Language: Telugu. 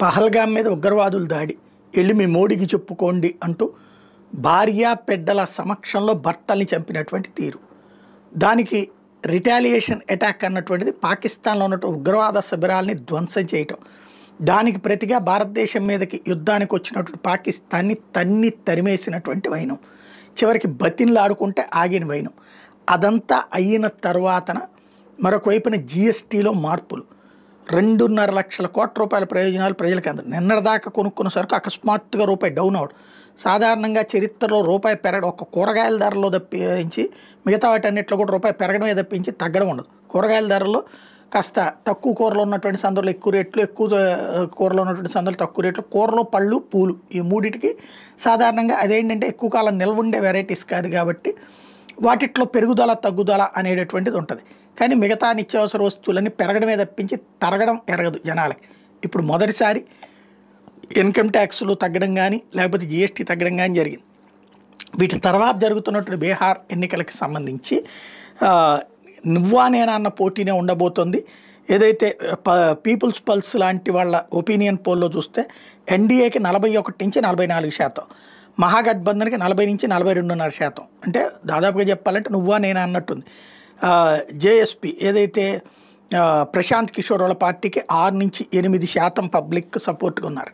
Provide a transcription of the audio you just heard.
పహల్గాం మీద ఉగ్రవాదుల దాడి వెళ్ళి మీ మోడీకి చెప్పుకోండి అంటూ భార్య పెద్దల సమక్షంలో భర్తల్ని చంపినటువంటి తీరు. దానికి రిటాలియేషన్ అటాక్ అన్నటువంటిది పాకిస్తాన్లో ఉన్నటువంటి ఉగ్రవాద శిబిరాల్ని ధ్వంసం చేయటం. దానికి ప్రతిగా భారతదేశం మీదకి యుద్ధానికి వచ్చినటువంటి పాకిస్తాన్ని తరిమేసినటువంటి వైనం, చివరికి బతిన్లాడుకుంటే ఆగిన వైనం. అదంతా అయిన తర్వాతన మరొక వైపున జిఎస్టీలో మార్పులు, 2.5 లక్షల కోట్ల రూపాయల ప్రయోజనాలు ప్రజలకు అందరు. నిన్నటిదాకా కొనుక్కున్న సరుకు అకస్మాత్తుగా రూపాయి డౌన్ అవడం, సాధారణంగా చరిత్రలో రూపాయి పెరగడం, ఒక కూరగాయల ధరలో తప్పించి మిగతా వాటన్నిటిలో కూడా రూపాయి పెరగడమే తప్పించి తగ్గడం ఉండదు. కూరగాయల ధరల్లో కాస్త తక్కువ కూరలో ఉన్నటువంటి సందర్భంలో ఎక్కువ రేట్లు, ఎక్కువ కూరలో ఉన్నటువంటి సందర్భంలో తక్కువ రేట్లు. కూరలో పళ్ళు పూలు ఈ మూడింటికి సాధారణంగా అదేంటంటే ఎక్కువ కాలం నిల్వ ఉండే వెరైటీస్ కాదు కాబట్టి వాటిట్లో పెరుగుదల తగ్గుదల అనేటటువంటిది ఉంటుంది. కానీ మిగతా నిత్యావసర వస్తువులన్నీ పెరగడమే తప్పించి తరగడం ఎరగదు జనాలకి. ఇప్పుడు మొదటిసారి ఇన్కమ్ ట్యాక్స్లు తగ్గడం కానీ లేకపోతే జిఎస్టీ తగ్గడం కానీ జరిగింది. వీటి తర్వాత జరుగుతున్నటువంటి బీహార్ ఎన్నికలకి సంబంధించి నువ్వా నేనా అన్న పోటీనే ఉండబోతోంది. ఏదైతే పీపుల్స్ పల్స్ లాంటి వాళ్ళ ఒపీనియన్ పోల్లో చూస్తే ఎన్డీఏకి 41 నుంచి 44%, మహాగఠబంధన్కి 40 నుంచి 42.5%. అంటే దాదాపుగా చెప్పాలంటే నువ్వా నేనా అన్నట్టుంది. జేఎస్పీ ఏదైతే ప్రశాంత్ కిషోర్ వాళ్ళ పార్టీకి 6 నుంచి 8% పబ్లిక్ సపోర్ట్గా ఉన్నారు.